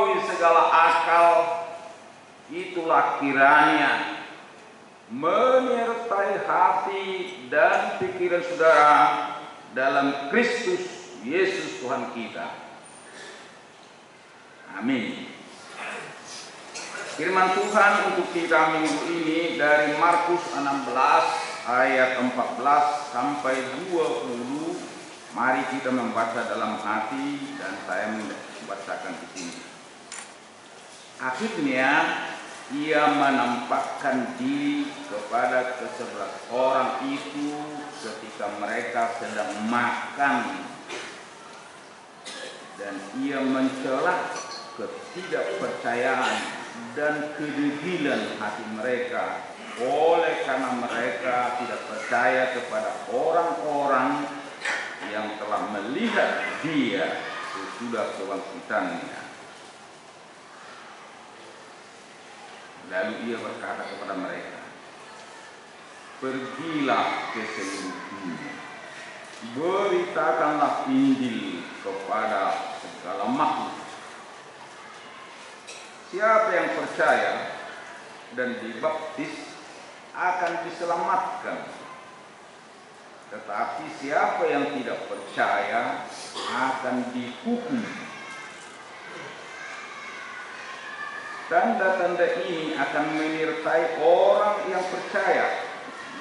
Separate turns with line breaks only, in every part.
melampaui segala akal, itulah kiranya menyertai hati dan pikiran saudara dalam Kristus Yesus Tuhan kita. Amin. Firman Tuhan untuk kita minggu ini dari Markus 16 ayat 14 sampai 20. Mari kita membaca dalam hati dan saya membacakan di sini. Akhirnya ia menampakkan diri kepada ke-11 orang itu ketika mereka sedang makan, dan ia mencela ketidakpercayaan dan kedegilan hati mereka, oleh karena mereka tidak percaya kepada orang-orang yang telah melihat dia sesudah kebangkitannya. Lalu ia berkata kepada mereka, pergilah ke seluruh dunia, beritakanlah Injil kepada segala makhluk. Siapa yang percaya dan dibaptis akan diselamatkan, tetapi siapa yang tidak percaya akan dihukum. Tanda-tanda ini akan menyertai orang yang percaya.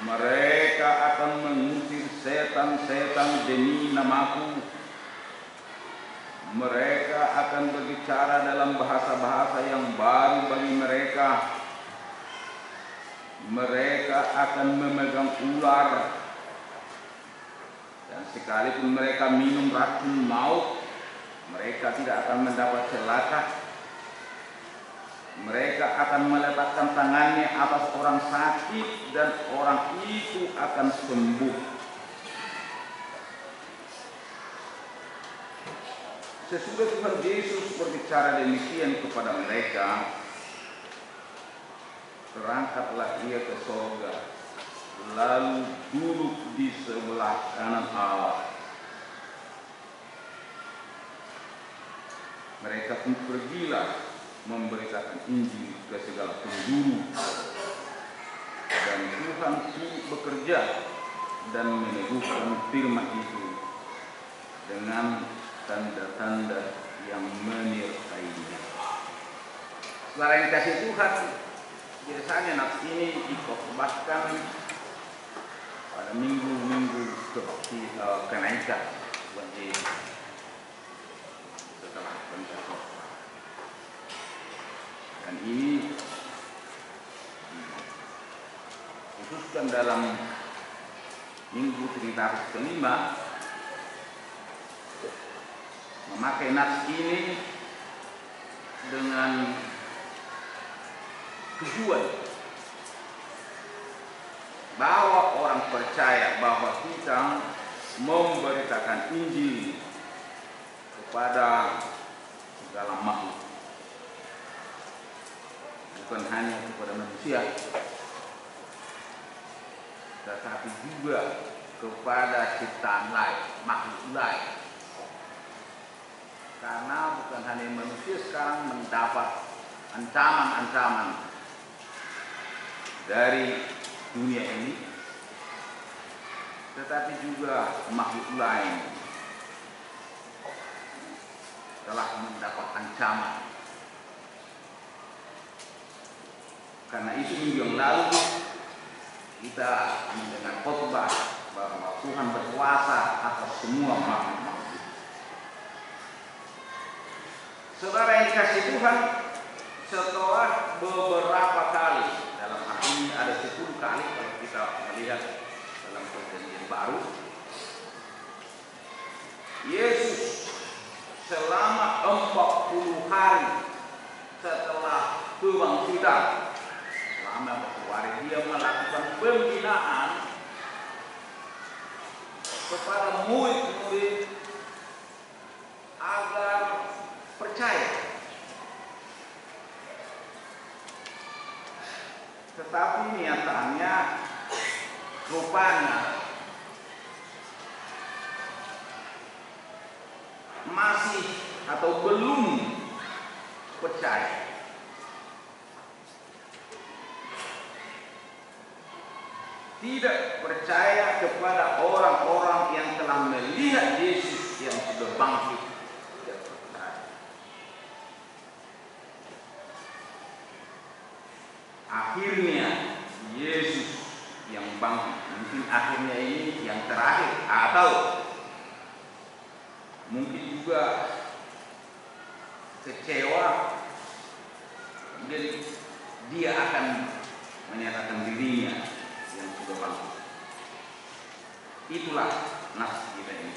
Mereka akan mengusir setan-setan demi namaku. Mereka akan berbicara dalam bahasa-bahasa yang baru bagi mereka. Mereka akan memegang ular, dan sekalipun mereka minum racun maut, mereka tidak akan mendapat celaka. Mereka akan meletakkan tangannya atas orang sakit dan orang itu akan sembuh. Sesudah Tuhan Yesus berbicara demikian kepada mereka, terangkatlah ia ke sorga, lalu duduk di sebelah kanan Allah. Mereka pun pergilah memberitakan Injil ke segala penjuru, dan Tuhan pun bekerja dan meneguhkan firman itu dengan tanda-tanda yang menyertainya. Saudara yang dikasihi Tuhan, biasanya nats ini dikhotbahkan pada minggu-minggu kenaikan sebagai setelah Pentakosta. Dan ini khususkan dalam minggu Trinitatis kelima, memakai nats ini dengan tujuan bahwa orang percaya bahwa kita memberitakan Injil kepada segala makhluk, bukan hanya kepada manusia, tetapi juga kepada ciptaan lain, makhluk lain. Karena bukan hanya manusia sekarang mendapat ancaman-ancaman dari dunia ini, tetapi juga makhluk lain telah mendapat ancaman. Karena itu minggu yang lalu kita mendengar khotbah bahwa Tuhan berkuasa atas semua makhluk. Saudara yang dikasihi Tuhan, setelah beberapa kali, dalam hal ini ada 10 kali kalau kita melihat dalam Perjanjian Baru, Yesus selama 40 hari setelah kebangkitan, selama 40 hari dia melakukan pembinaan kepada murid-murid agar percaya. Tetapi nyatanya rupanya masih atau belum percaya. Tidak percaya kepada orang-orang yang telah melihat Yesus yang sudah bangkit. Tidak percaya. Akhirnya Yesus yang bangkit, mungkin akhirnya ini yang terakhir, atau mungkin juga kecewa, jadi dia akan menyatakan dirinya yang sudah bangkit. Itulah nas kita ini.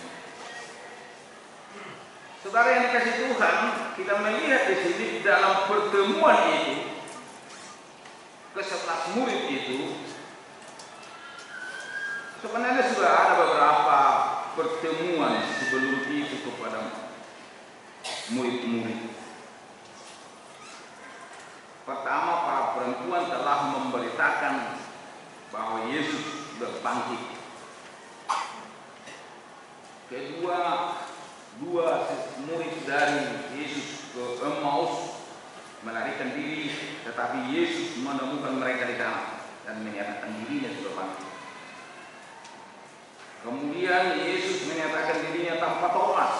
Saudara yang dikasih Tuhan, kita melihat di sini dalam pertemuan itu, ke-11 murid itu, sebenarnya sudah ada beberapa pertemuan sebelum itu kepada murid-murid. Pertama, para perempuan telah memberitakan bahwa Yesus sudah bangkit. Kedua, dua murid dari Yesus ke Emmaus melarikan diri, tetapi Yesus menemukan mereka di sana dan menyatakan dirinya sudah bangkit. Kemudian Yesus menyatakan dirinya tanpa Thomas.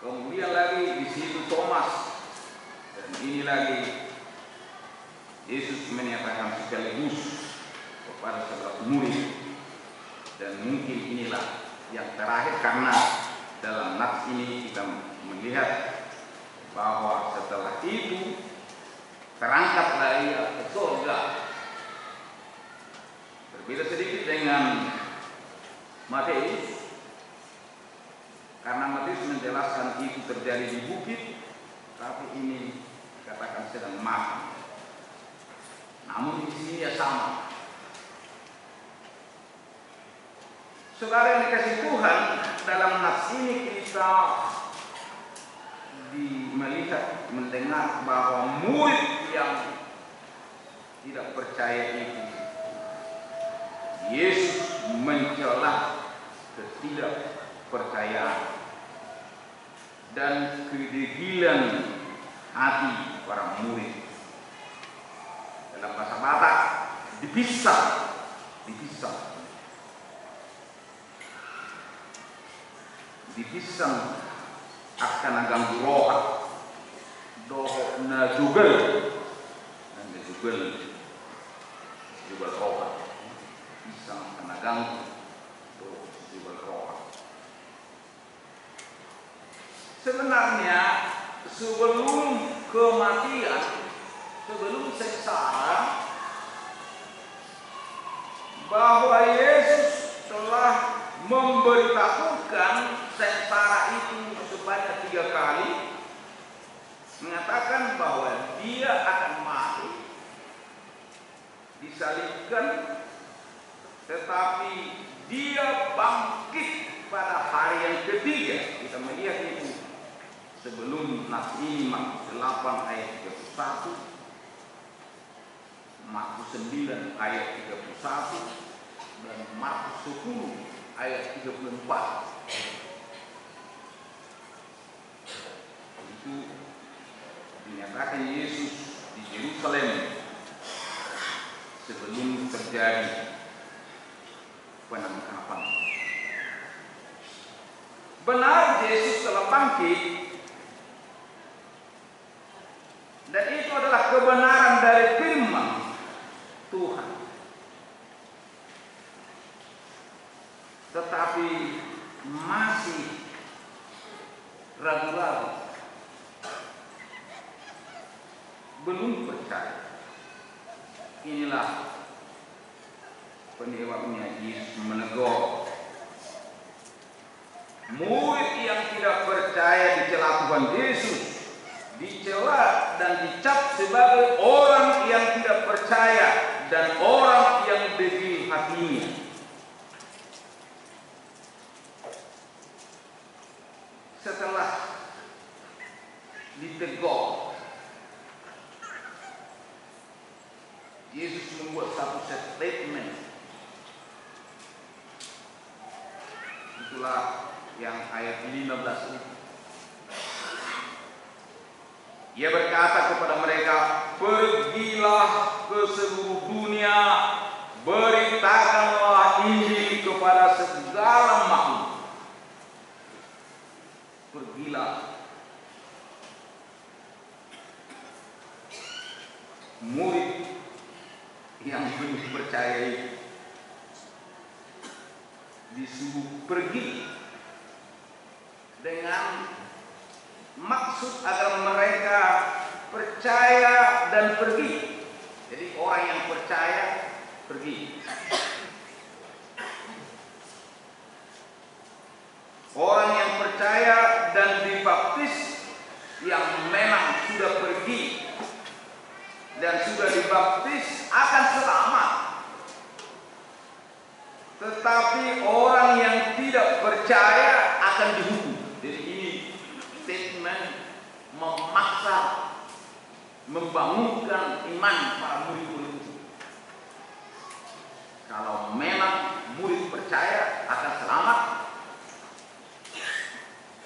Kemudian lagi di situ Thomas, dan ini lagi Yesus menyatakan sekaligus kepada 11 murid. Dan mungkin inilah yang terakhir, karena dalam nas ini kita melihat bahwa setelah itu terangkatlah ia ke surga. Berbeda sedikit dengan Matius, karena Matius menjelaskan itu terjadi di bukit, tapi ini dikatakan sedang makan. Namun di sini ya sama. Saudara yang dikasih Tuhan, dalam nas ini kita melihat, mendengar bahwa murid yang tidak percaya itu, Yesus mencela ketidakpercayaan dan kedegilan hati para murid. Dalam bahasa Batak, dipisah. Dipisah akan ganggu roh, doh na jugal, dan jugal roh, pisang akan ganggu doh jugal roh. Sebenarnya sebelum kematian, sebelum sengsara, bahwa Yesus telah memberitahukan sengsara itu sebanyak 3 kali, mengatakan bahwa dia akan mati, disalibkan, tetapi dia bangkit pada hari yang ketiga. Kita melihat itu sebelum nas ini, Markus 8 ayat 31, Markus 9 ayat 31, dan Markus 10 ayat 34. Itu dinyatakan Yesus di Yerusalem sebelum terjadi penangkapan. Benar, Yesus telah bangkit, dan itu adalah kebenaran dari firman Tuhan. Tetapi masih ragu-ragu, belum percaya. Inilah penyebabnya Yesus menegur murid yang tidak percaya, dicela Tuhan Yesus, dicela dan dicap sebagai orang yang tidak percaya dan orang yang degil hatinya. Setelah ditegur, Yesus membuat satu statement. Itulah yang ayat 15 itu. Ia berkata kepada mereka, "Pergilah ke seluruh dunia, beritakanlah Injil kepada segala makhluk." Pergilah. Murid yang belum percaya disuruh pergi dengan maksud agar mereka percaya dan pergi. Jadi orang yang percaya pergi. Orang yang percaya dan dibaptis yang memang sudah pergi dan sudah dibaptis akan selamat. Tetapi orang yang tidak percaya akan dihukum. Jadi ini statement memaksa membangunkan iman para murid-murid itu. Kalau memang murid percaya akan selamat,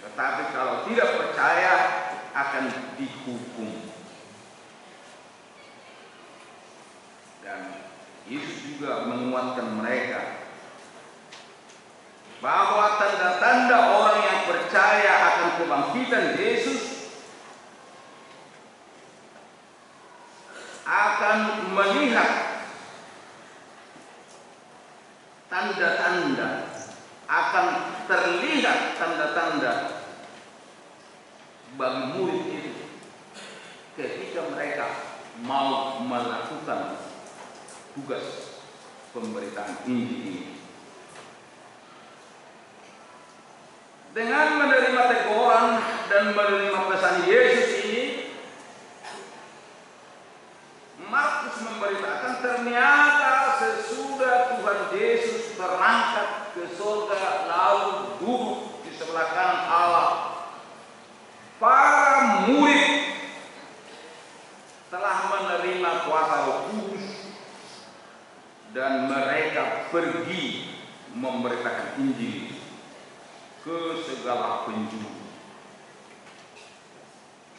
tetapi kalau tidak percaya akan dihukum. Dan Yesus juga menguatkan mereka bahwa tanda-tanda orang yang percaya akan kebangkitan Yesus akan melihat tanda-tanda, akan terlihat tanda-tanda bagi murid itu ketika mereka mau melakukan tugas pemberitaan Injil ini. Dengan menerima teguran dan menerima pesan Yesus ini, Markus memberitakan ternyata sesudah Tuhan Yesus berangkat ke surga lalu duduk di sebelah kanan Allah, para murid telah menerima kuasa Roh Kudus dan mereka pergi memberitakan Injil ke segala penjuru.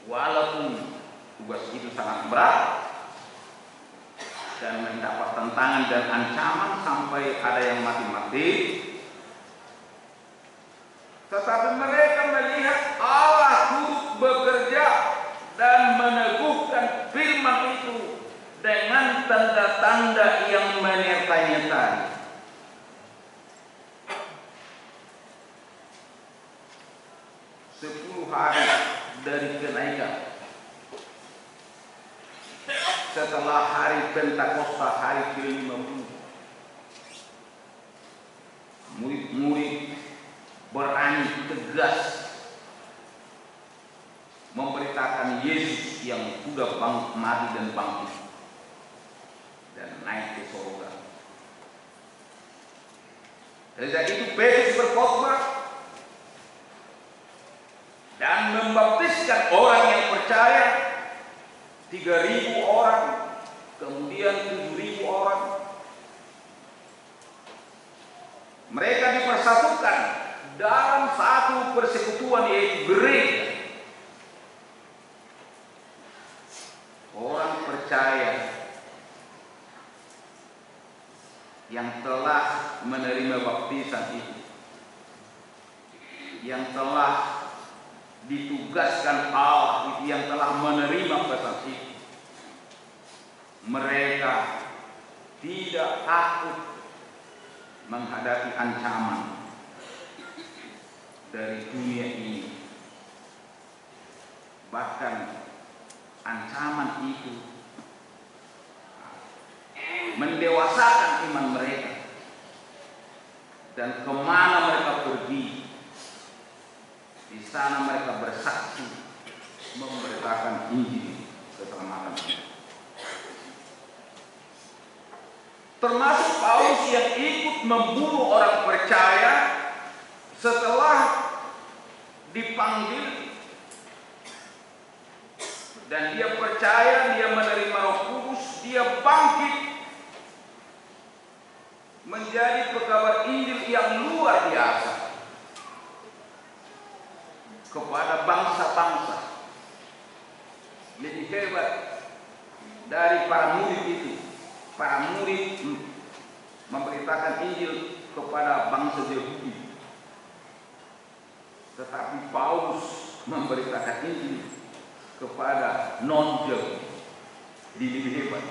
Walaupun tugas itu sangat berat dan mendapat tantangan dan ancaman sampai ada yang mati-mati, tetapi mereka melihat Allah turut bekerja dan meneguhkan firman itu dengan tanda-tanda yang menyertai-nyertai. 10 hari dari kenaikan, setelah hari Pentakosta, hari ke-50, murid-murid berani tegas memberitakan Yesus yang sudah mati dan bangkit dan naik ke surga. Sejak itu Petrus berkhotbah dan membaptiskan orang yang percaya, 3.000 orang, kemudian 7.000 orang. Mereka dipersatukan dalam satu persekutuan, yaitu gereja. Orang percaya yang telah menerima baptisan itu, yang telah ditugaskan Allah itu, yang telah menerima pesan itu, mereka tidak takut menghadapi ancaman dari dunia ini. Bahkan ancaman itu mendewasakan iman mereka, dan kemana mereka pergi, di sana mereka bersaksi memberitakan Injil keselamatan. Termasuk Paulus yang ikut membunuh orang percaya setelah dipanggil, dan dia percaya, dia menerima Roh Kudus, dia bangkit menjadi pekabar Injil yang luar biasa kepada bangsa-bangsa. hebat dari para murid itu. Para murid memberitakan Injil kepada bangsa Yahudi, tetapi Paulus memberitakan Injil kepada non-Yahudi. Dia lebih hebat.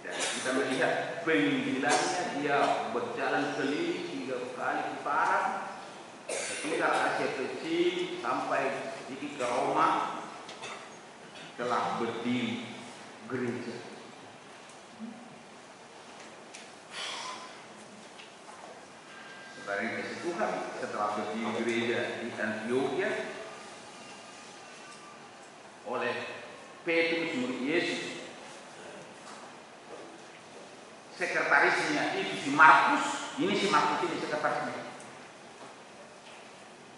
Dan kita melihat penginjilannya, dia berjalan keliling 3 kali putaran sekitar Asia Kecil sampai sedikit ke Roma, telah berdiri gereja. Saudara yang kasih Tuhan, setelah berdiri gereja di Antioquia oleh Petrus murid Yesus, sekretarisnya itu si Markus, ini sekretarisnya,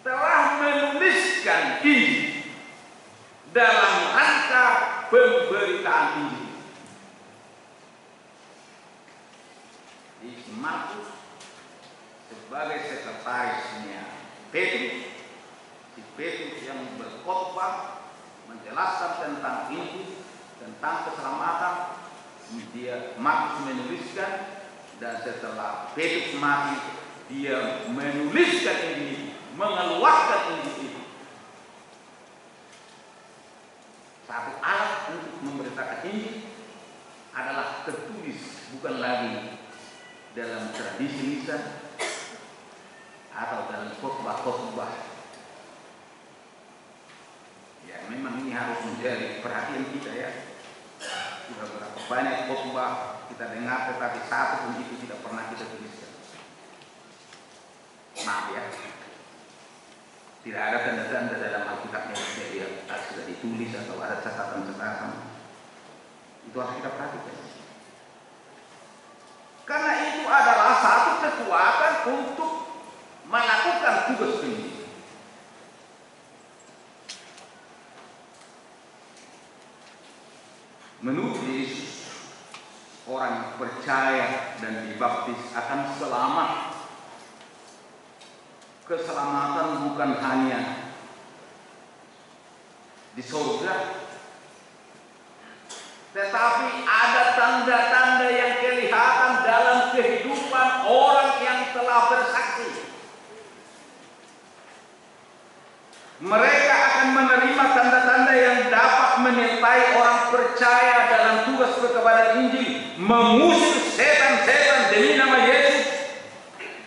telah menuliskan Injil dalam rangka pemberitaan Injil. Di Markus sebagai sekretarisnya Petrus, si Petrus yang berkhotbah menjelaskan tentang Injil, tentang keselamatan, dia Markus menuliskan, dan setelah Petrus mati, dia menuliskan Injil, mengeluarkan Injil itu. Satu alat untuk memberitakan Injil adalah tertulis, bukan lagi dalam tradisi lisan atau dalam khotbah-khotbah. Ya, memang ini harus menjadi perhatian kita ya. Sudah berapa banyak khotbah kita dengar, tetapi satu pun itu tidak pernah kita tuliskan. Maaf ya, tidak ada tanda-tanda dalam Alkitab yang sudah ditulis atau ada catatan-catatan. Itu harus kita perhatikan. Karena itu adalah satu kekuatan untuk melakukan tugas ini. Menurut Yesus, orang yang percaya dan dibaptis akan selamat. Keselamatan bukan hanya di surga, tetapi ada tanda-tanda yang kelihatan dalam kehidupan orang yang telah bersaksi. Mereka akan menerima tanda-tanda yang dapat menyertai orang percaya dalam tugas perkabaran Injil, mengusir setan-setan demi nama Yesus,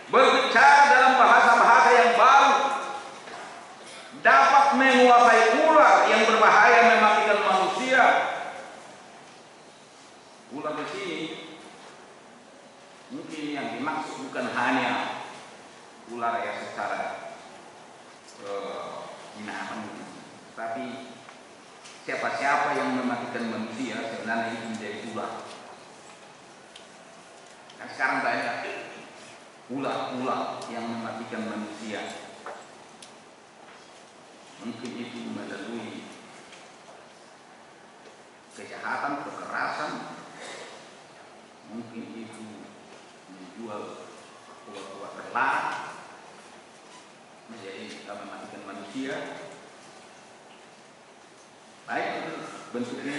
berbicara dalam bahasa-bahasa yang baru, dapat menguasai ular yang berbahaya mematikan manusia. Ular di sini mungkin yang dimaksud bukan hanya ular yang secara binatang, tapi siapa-siapa yang mematikan manusia sebenarnya itu menjadi ular. Nah, sekarang banyak ular-ular yang mematikan manusia. Mungkin itu melalui kejahatan, kekerasan, mungkin itu menjual obat-obat terlarang, menjadi mematikan manusia. Baik bentuknya.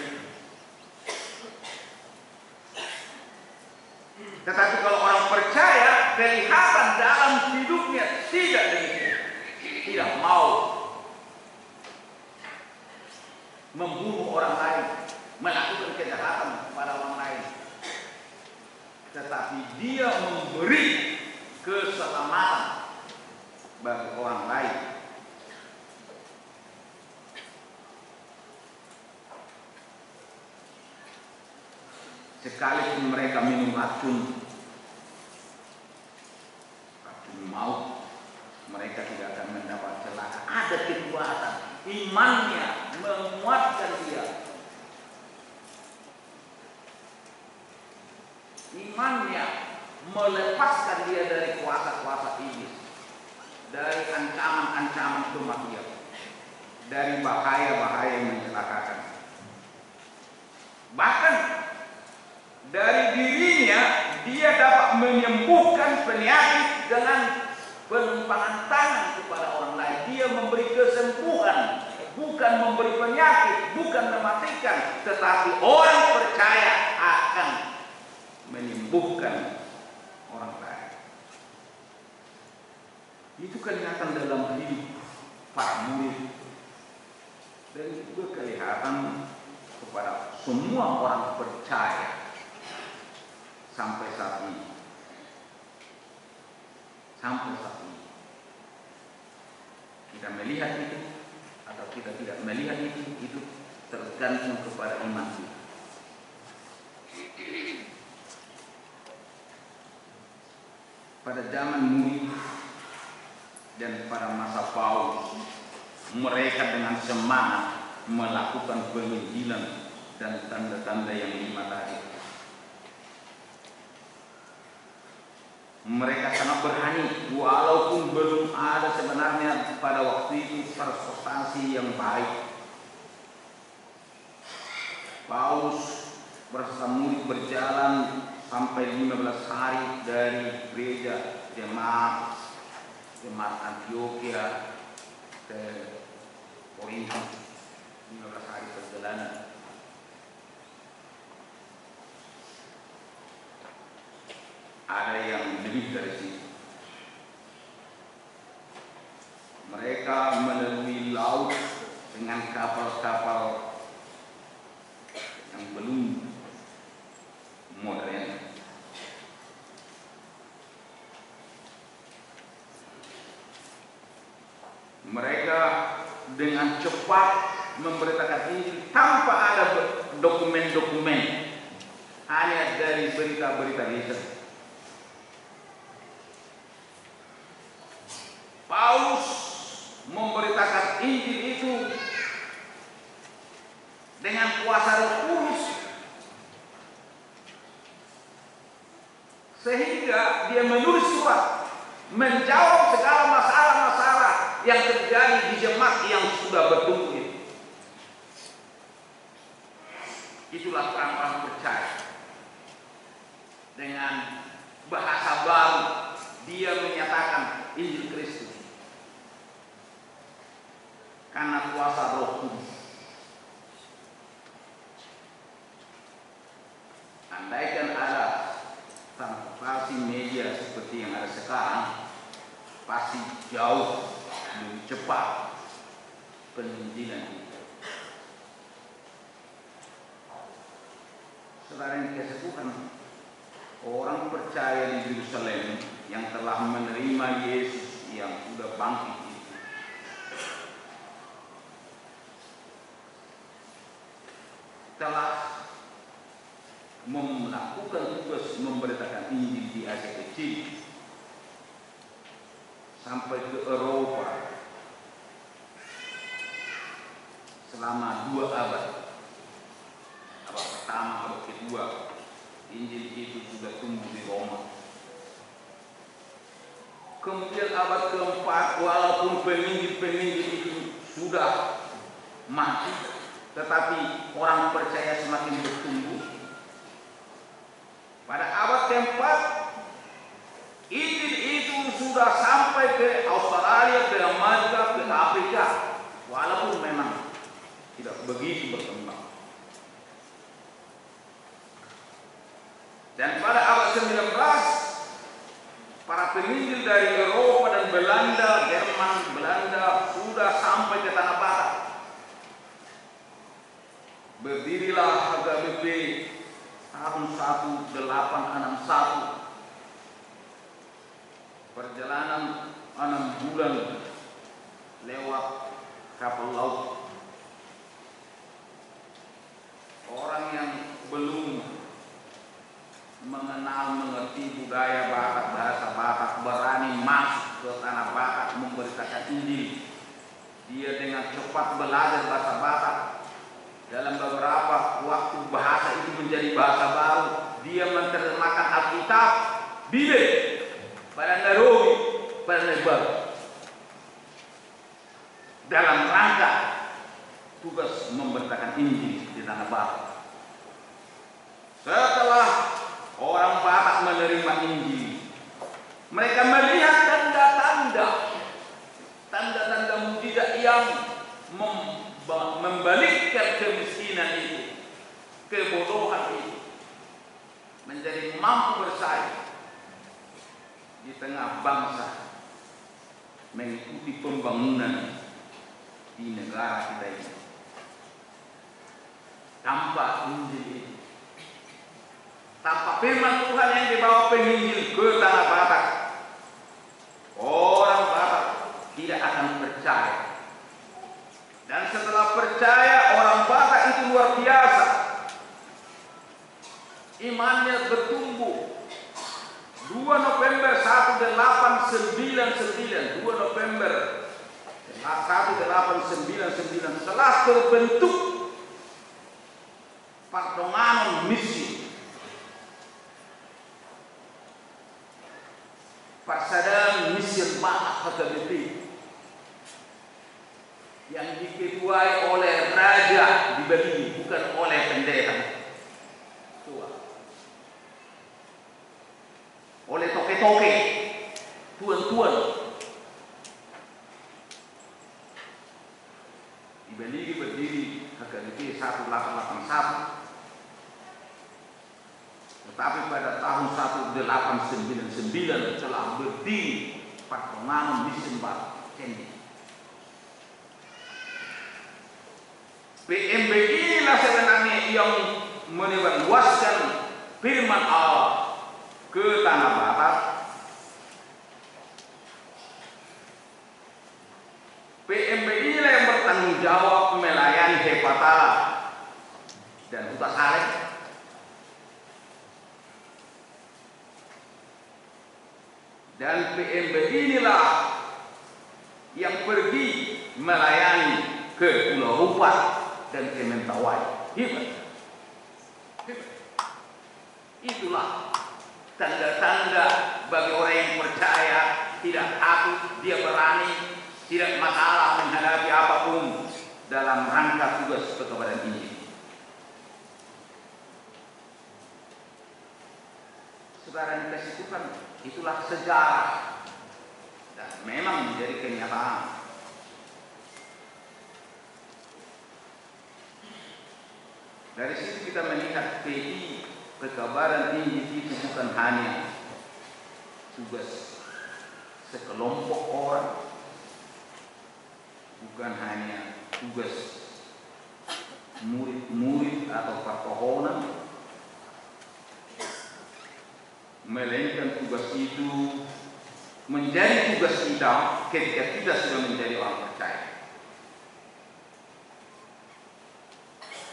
Tetapi kalau orang percaya, kelihatan dalam hidupnya tidak demikian. Tidak mau membunuh orang lain, melakukan kejahatan kepada orang lain, tetapi dia memberi keselamatan bagi orang lain. Sekalipun mereka minum racun maut, mereka tidak akan mendapat celaka. Ada kekuatan, imannya menguatkan dia. Imannya melepaskan dia dari kuasa-kuasa iblis, dari ancaman-ancaman kematian, dari bahaya-bahaya yang mencelakakan. Bahkan dari dirinya dia dapat menyembuhkan penyakit dengan penumpangan tangan kepada orang lain. Dia memberi kesembuhan, bukan memberi penyakit. penyakit, bukan mematikan, tetapi orang percaya akan menyembuhkan orang lain. Itu kelihatan dalam hidup para murid, dan juga kelihatan kepada semua orang percaya sampai saat ini. Sampai saat ini kita melihat itu atau kita tidak melihat itu tergantung kepada iman kita. Pada zaman murid dan pada masa Paulus, mereka dengan semangat melakukan penginjilan dan tanda-tanda yang 5 tadi. Mereka sangat berani, walaupun belum ada sebenarnya pada waktu itu transportasi yang baik. Paulus bersama murid berjalan sampai 15 hari dari gereja jemaat Antioquia ke Korintus, 15 hari perjalanan. Ada yang lebih dari situ. Mereka melalui laut dengan kapal-kapal yang belum modern. Mereka dengan cepat memberitakan Injil tanpa ada dokumen-dokumen, hanya dari berita-berita lisan. Paulus memberitakan Injil itu dengan kuasa Roh Kudus, sehingga dia menulis surat menjawab segala masalah-masalah yang terjadi di jemaat yang sudah bertumbuh itu. Itulah orang-orang percaya. Dengan bahasa baru dia menyatakan Injil Kristus karena kuasa Roh Kudus. Andaikan ada transportasi media seperti yang ada sekarang, pasti jauh lebih cepat penginjilan itu. Saudara yang dikasih Tuhan, orang percaya di Yerusalem yang telah menerima Yesus yang sudah bangkit itu telah melakukan tugas memberitakan Injil di Asia Kecil sampai ke Eropa selama 2 abad. Abad pertama, abad kedua, Injil itu sudah tumbuh di Roma. Kemudian abad keempat, walaupun penginjil-penginjil itu sudah mati, tetapi orang percaya semakin bertumbuh. Pada abad keempat, Injil itu sudah sampai ke Australia, ke Amerika, ke Afrika, walaupun memang tidak begitu berkembang. Dan pada abad 19, para penginjil dari Eropa dan Belanda, Jerman, Belanda sudah sampai ke tanah Batak. Berdirilah HKBP tahun 1861. Perjalanan 6 bulan lewat kapal laut. Orang yang belum mengerti budaya Batak, bahasa Batak, berani masuk ke tanah Batak memberitakan Injil. Dia dengan cepat belajar bahasa Batak. Dalam beberapa waktu bahasa itu menjadi bahasa baru. Dia menerjemahkan Alkitab, Bibel, pada Nairobi, pada Nepal, dalam rangka tugas memberitakan Injil di tanah Batak. Setelah orang Batak menerima Injil, mereka melihat tanda-tanda mujizat yang membalikkan kemiskinan itu, kebodohan itu, menjadi mampu bersaing di tengah bangsa mengikuti pembangunan di negara kita ini. Tanpa Injil ini, tanpa firman Tuhan yang dibawa penginjil ke tanah Batak, orang Batak tidak akan percaya. Dan setelah percaya, orang Batak itu luar biasa, imannya bertumbuh. 2 November 1899, 2 November 1899, setelah terbentuk Pardonganon Misi, Persaudaraan Misi Batak HKBP, yang diketuai oleh raja di Bali, bukan oleh pendeta tua, oleh toke-toke, tuan-tuan. Di Bali berdiri HKBP 1881, tetapi pada tahun 1899 telah berdiri Pardonganon Misi Batak Kendi. PMB inilah sebenarnya yang menyebarluaskan firman Allah ke tanah Batak. PMB inilah yang bertanggung jawab melayani Hepatala dan Huta Saleh. Dan PMB inilah yang pergi melayani ke Pulau Rupat dan ke Mentawai. Hebat. Itulah tanda-tanda bagi orang yang percaya, tidak takut, dia berani, tidak masalah menghadapi apapun dalam rangka tugas perkabaran Injil. Saudara yang dikasihi Tuhan, itulah sejarah dan memang menjadi kenyataan. Dari situ kita melihat PI, perkabaran Injil itu bukan hanya tugas sekelompok orang, bukan hanya tugas murid-murid atau perpohonan, melainkan tugas itu menjadi tugas kita ketika kita sudah menjadi orang percaya.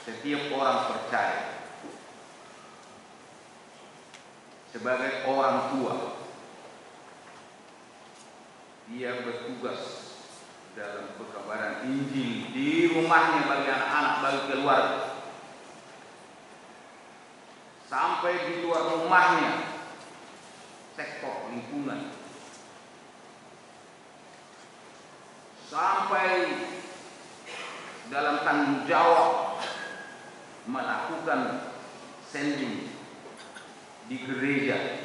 Setiap orang percaya sebagai orang tua, dia bertugas dalam perkabaran Injil di rumahnya bagi anak-anak, bagi keluarga, sampai di luar rumahnya, sektor lingkungan, sampai dalam tanggung jawab melakukan sending di gereja,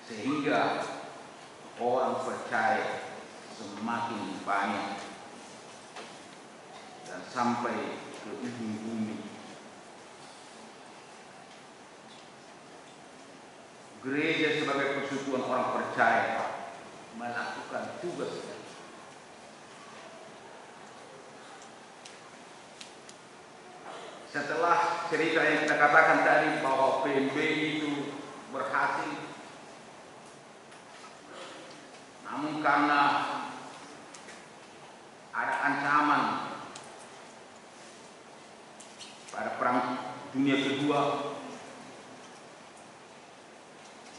sehingga orang percaya semakin banyak dan sampai ke ujung bumi. Gereja sebagai persekutuan orang percaya melakukan tugas. Setelah cerita yang kita katakan tadi bahwa PMB itu berhasil, namun karena ada ancaman pada Perang Dunia Kedua,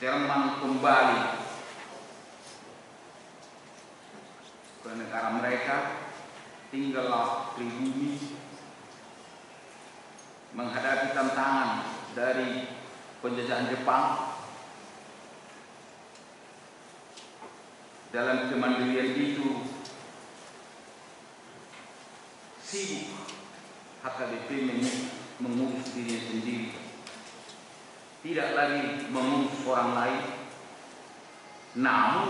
Jerman kembali ke negara mereka, tinggallah pribumi, menghadapi tantangan dari penjajahan Jepang. Dalam kemandirian itu sibuk HKBP mengurus dirinya sendiri, tidak lagi mengurus orang lain, namun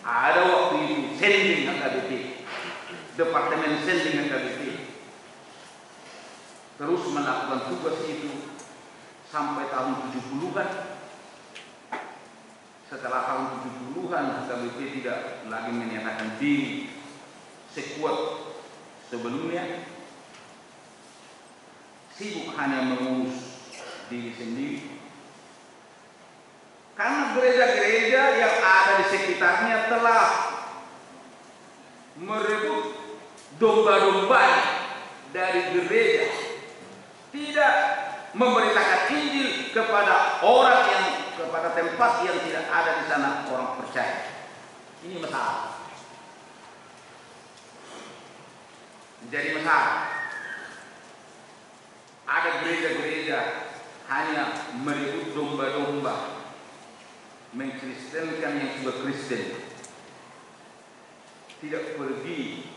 Ada waktu itu sending HKBP, Departemen Sending HKBP terus melakukan tugas itu sampai tahun 70-an. Setelah tahun 70-an HKBP tidak lagi menyatakan diri sekuat sebelumnya, sibuk hanya mengurus diri sendiri. Karena gereja-gereja yang ada di sekitarnya telah merebut domba-domba dari gereja, tidak memberitakan Injil kepada orang yang, kepada tempat yang tidak ada di sana orang percaya. Ini masalah. Jadi masalah. Ada gereja-gereja hanya merebut domba-domba, mengkristenkan yang sudah Kristen, tidak pergi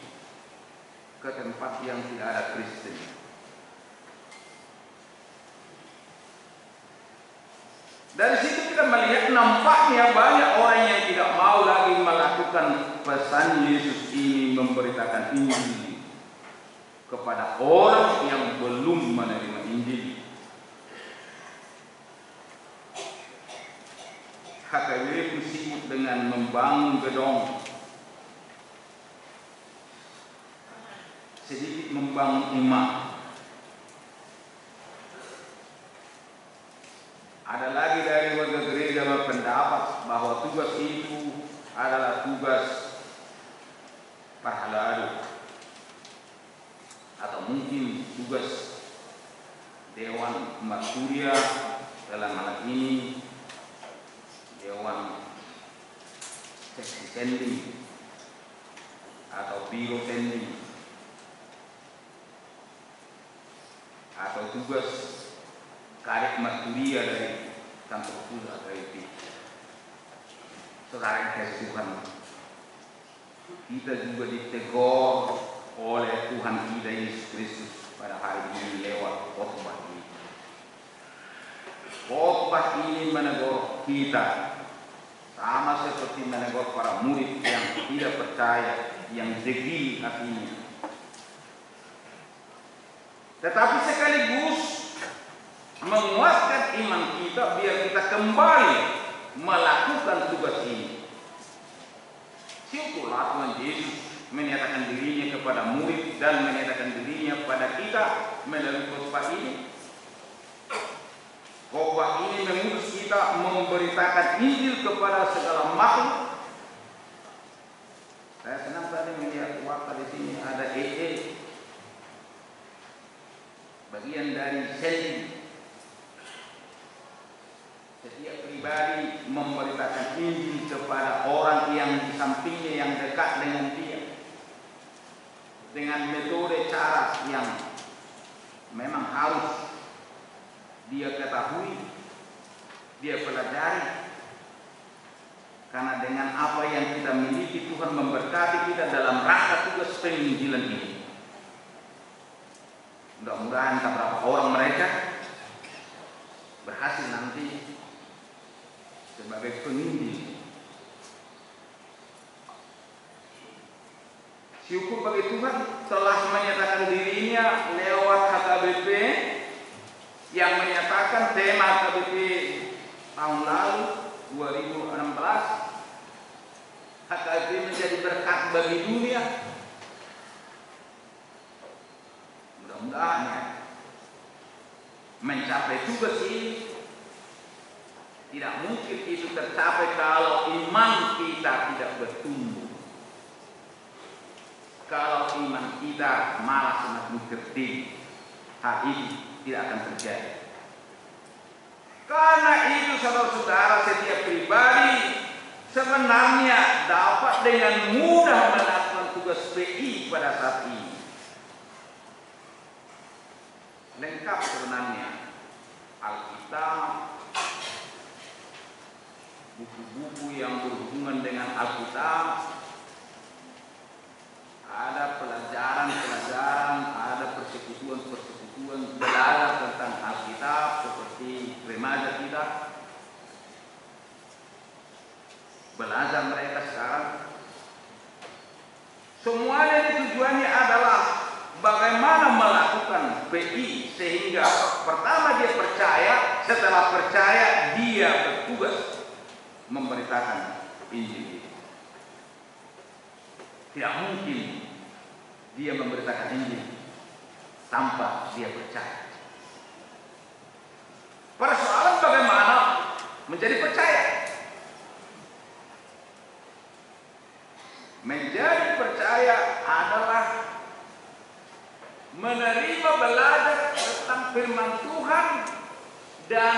ke tempat yang tidak ada Kristen. Dari situ kita melihat nampaknya banyak orang yang tidak mau lagi melakukan pesan Yesus ini, memberitakan Injil kepada orang yang belum menerima Injil. HKBP sibuk dengan membangun gedung, sedikit membangun imam. Ada lagi dari warga gereja berpendapat bahwa tugas itu adalah tugas parhaladu, atau mungkin tugas Dewan Marturia, dalam hal ini Dewan Seksi Sending atau Biro Sending, atau tugas Kadek Marturia dari kantor pusat HKBP. Saudara yang kasih Tuhan, kita juga ditegur oleh Tuhan kita Yesus Kristus pada hari ini lewat khotbah ini. Khotbah ini menegur kita sama seperti menegur para murid yang tidak percaya, yang degil hatinya. Tetapi sekaligus menguatkan iman kita biar kita kembali melakukan tugas ini. Syukurlah Tuhan Yesus menyatakan dirinya kepada murid dan menyatakan dirinya pada kita melalui khotbah ini. Khotbah ini mengurus kita memberitakan Injil kepada segala makhluk. Saya senang tadi melihat waktu di sini ada bagian dari sending. Setiap pribadi memberitakan Injil kepada orang yang di sampingnya, yang dekat dengan dia, dengan metode cara yang memang harus dia ketahui, dia pelajari. Karena dengan apa yang kita miliki, Tuhan memberkati kita dalam rangka tugas penginjilan ini. Mudah-mudahan beberapa orang mereka berhasil nanti sebagai penginjil. Syukur bagi Tuhan telah menyatakan dirinya lewat HKBP, yang menyatakan tema HKBP tahun lalu 2016, HKBP menjadi berkat bagi dunia. Mudah-mudahan ya, mencapai tugas ini tidak mungkin itu tercapai kalau iman kita tidak bertumbuh, kalau iman kita malah semakin kerdil. Hal ini tidak akan terjadi. Karena itu saudara-saudara, setiap pribadi sebenarnya dapat dengan mudah melakukan tugas PI pada saat ini. Lengkap sebenarnya Alkitab, buku-buku yang berhubungan dengan Alkitab, ada pelajaran-pelajaran, ada persekutuan-persekutuan belajar tentang Alkitab seperti remaja kita. Belajar mereka sekarang Semuanya tujuannya adalah bagaimana melakukan PI sehingga pertama dia percaya, setelah percaya dia bertugas memberitakan Injil. Tidak mungkin dia memberitakan Injil tanpa dia percaya. Persoalan bagaimana menjadi percaya. Menjadi percaya adalah menerima belajar tentang firman Tuhan dan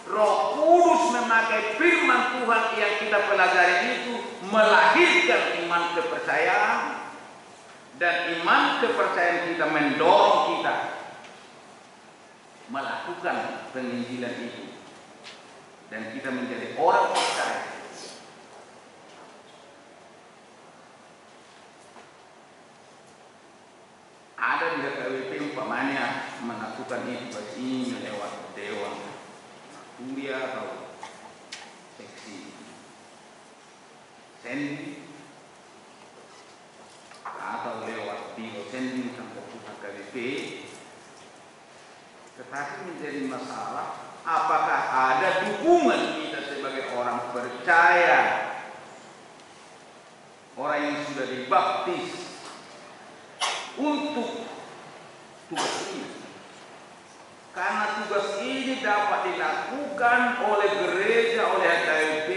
Roh Kudus memakai firman Tuhan yang kita pelajari itu melahirkan iman kepercayaan, dan iman kepercayaan kita mendorong kita melakukan penginjilan itu dan kita menjadi orang percaya. Ada di HKBP umpamanya melakukan itu ini lewat dewan kuliah atau seksi sendi atau lewat biro sendi sampai HKBP. Tetapi menjadi masalah apakah ada dukungan kita sebagai orang percaya, orang yang sudah dibaptis untuk tugas ini. Karena tugas ini dapat dilakukan oleh gereja, oleh HKBP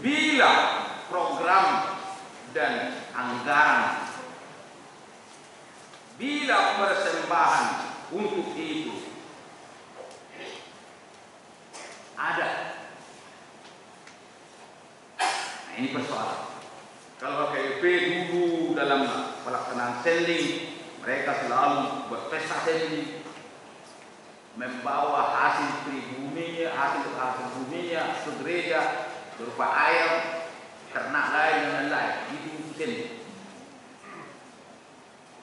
bila program dan anggaran, bila persembahan untuk itu ada. Nah, ini persoalan. Kalau HKBP dulu dalam pelaksanaan sending, mereka selalu berpesta sending, membawa hasil pribumi, hasil buminya ke gereja berupa ayam, ternak lain dan lain-lain. Itu sending.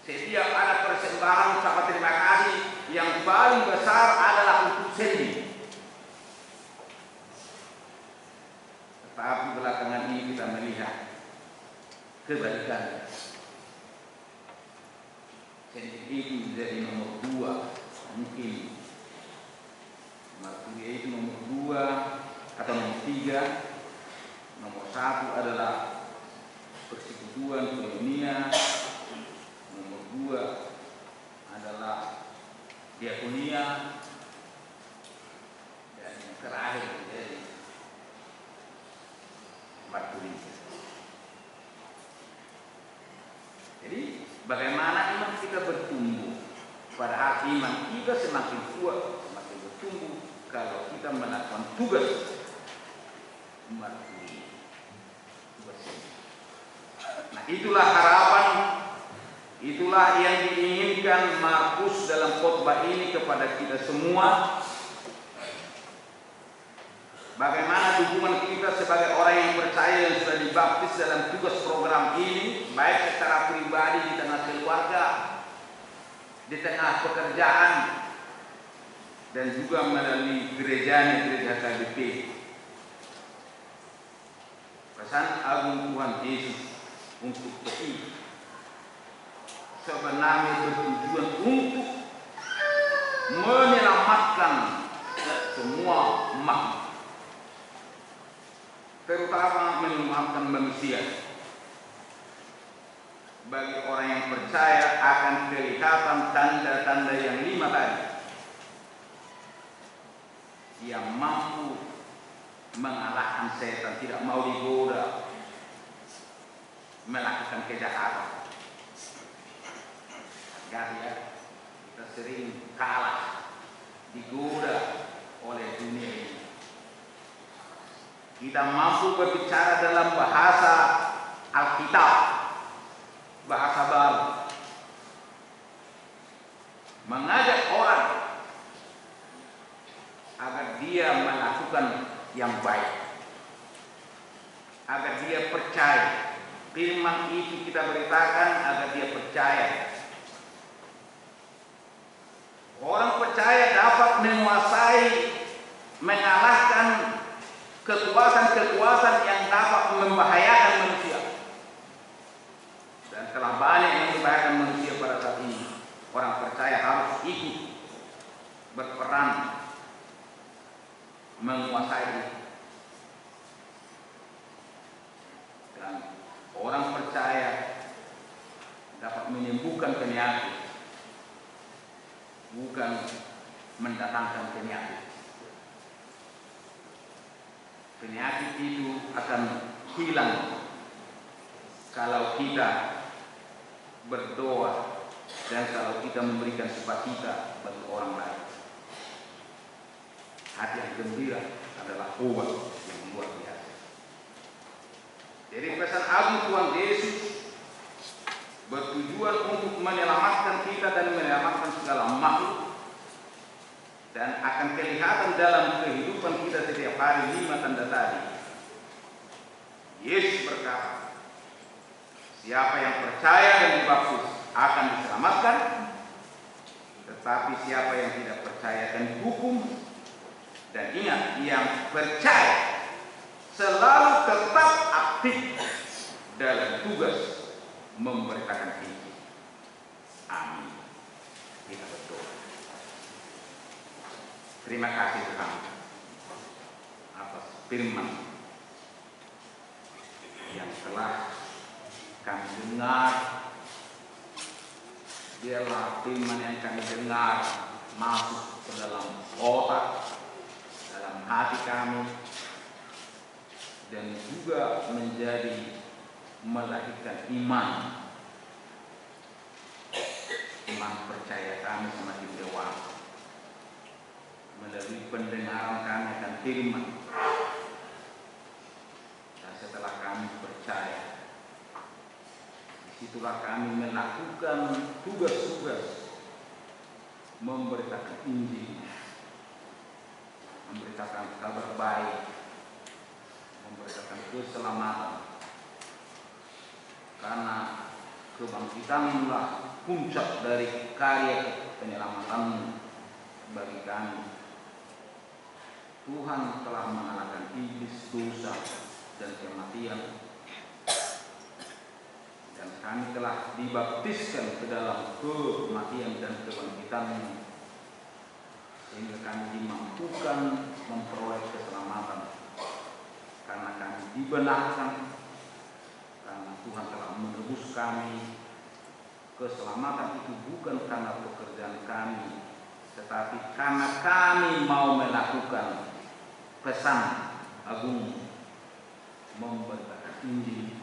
Setiap ada persembahan ucapan terima kasih, yang paling besar adalah untuk sending. Tetapi belakangan ini kita melihat kebalikannya. Sending itu menjadi nomor 2, mungkin Marturia itu nomor 2 atau nomor 3. Nomor 1 adalah persekutuan dunia. Nomor 2 adalah diakonia, dan yang terakhir menjadi Marturia. Jadi bagaimana iman kita bertumbuh? Padahal iman kita semakin kuat, semakin bertumbuh kalau kita melakukan tugas martiri. Nah, itulah harapan, itulah yang diinginkan Markus dalam khotbah ini kepada kita semua. Bagaimana dukungan kita sebagai orang yang percaya yang sudah dibaptis dalam tugas program ini, baik secara pribadi di tengah keluarga, di tengah pekerjaan, dan juga melalui gereja HKBP. Pesan agung Tuhan Yesus untuk PI sebenarnya bertujuan untuk menyelamatkan semua makhluk, terutama menyelamatkan manusia. Bagi orang yang percaya akan kelihatan tanda-tanda yang 5 tadi, yang mampu mengalahkan setan, tidak mau digoda melakukan kejahatan. Ya, kita sering kalah, digoda oleh dunia ini. Kita mampu berbicara dalam bahasa Alkitab, bahasa baru, mengajak orang agar dia melakukan yang baik, agar dia percaya. Firman itu kita beritakan agar dia percaya. Orang percaya dapat menguasai, mengalahkan kekuatan-kekuatan yang dapat membahayakan manusia. Dan Setelah banyak yang membahayakan manusia pada saat ini, orang percaya harus ikut berperan menguasai. Dan orang percaya dapat menyembuhkan penyakit, bukan mendatangkan penyakit. Penyakit itu akan hilang kalau kita berdoa dan kalau kita memberikan sukacita bagi orang lain. Hati yang gembira adalah obat yang luar biasa. Jadi pesan agung Tuhan Yesus bertujuan untuk menyelamatkan kita dan menyelamatkan segala makhluk, dan akan kelihatan dalam kehidupan kita setiap hari 5 tanda tadi. Yesus berkata, siapa yang percaya dan dibaptis akan diselamatkan, tetapi siapa yang tidak percaya akan dihukum. Dan ingat, yang percaya selalu tetap aktif dalam tugas memberitakan Injil. Amin. Kita berdoa. Terima kasih Tuhan atas firman yang telah kami dengar. Biarlah firman yang kami dengar masuk ke dalam otak, dalam hati kami, dan juga menjadi melahirkan iman percaya kami semakin dewasa melalui pendengaran kami akan firman. Dan setelah kami percaya, disitulah kami melakukan tugas-tugas memberitakan Injil, memberitakan kabar baik, memberitakan keselamatan. Karena kebangkitanlah puncak dari karya penyelamatan bagi kami. Tuhan telah mengalahkan iblis, dosa, dan kematian, dan kami telah dibaptiskan ke dalam kematian dan kebangkitan, sehingga kami dimampukan memperoleh keselamatan. Karena kami dibenarkan, karena Tuhan telah menebus kami. Keselamatan itu bukan karena pekerjaan kami, tetapi karena kami mau melakukan pesan agung memberitakan Injil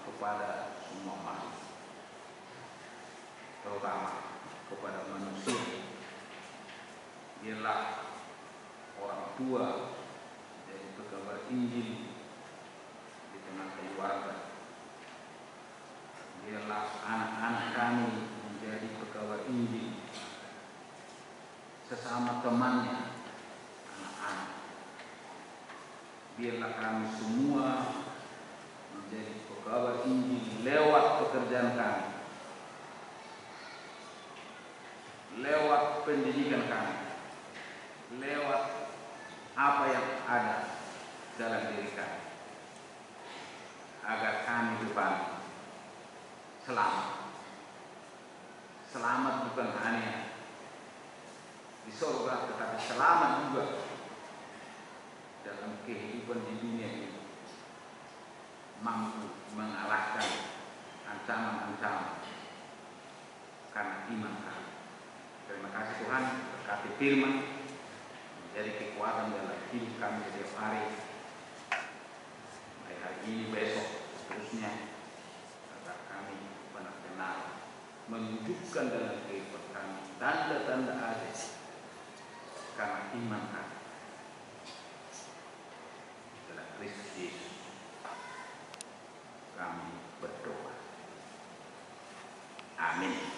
kepada semua makhluk, terutama kepada manusia. Biarlah orang tua jadi pekabar Injil di tengah keluarga. Biarlah anak-anak kami menjadi pekabar Injil sesama temannya, anak-anak. Biarlah kami semua menjadi pekabar Injil lewat pekerjaan kami, lewat pendidikan kami, lewat apa yang ada dalam diri kami, agar kami depan selamat. Selamat bukan hanya di surga, tetapi selamat juga dalam kehidupan di dunia ini, mampu mengalahkan ancaman-ancaman karena iman kami. Terima kasih Tuhan, berkati firman menjadi kekuatan dalam hidup kami setiap hari, baik hari ini, besok, seterusnya, agar kami benar-benar menunjukkan dalam kehidupan kami tanda-tanda ajaib karena iman kami dalam Kristus Yesus. Kami berdoa. Amin.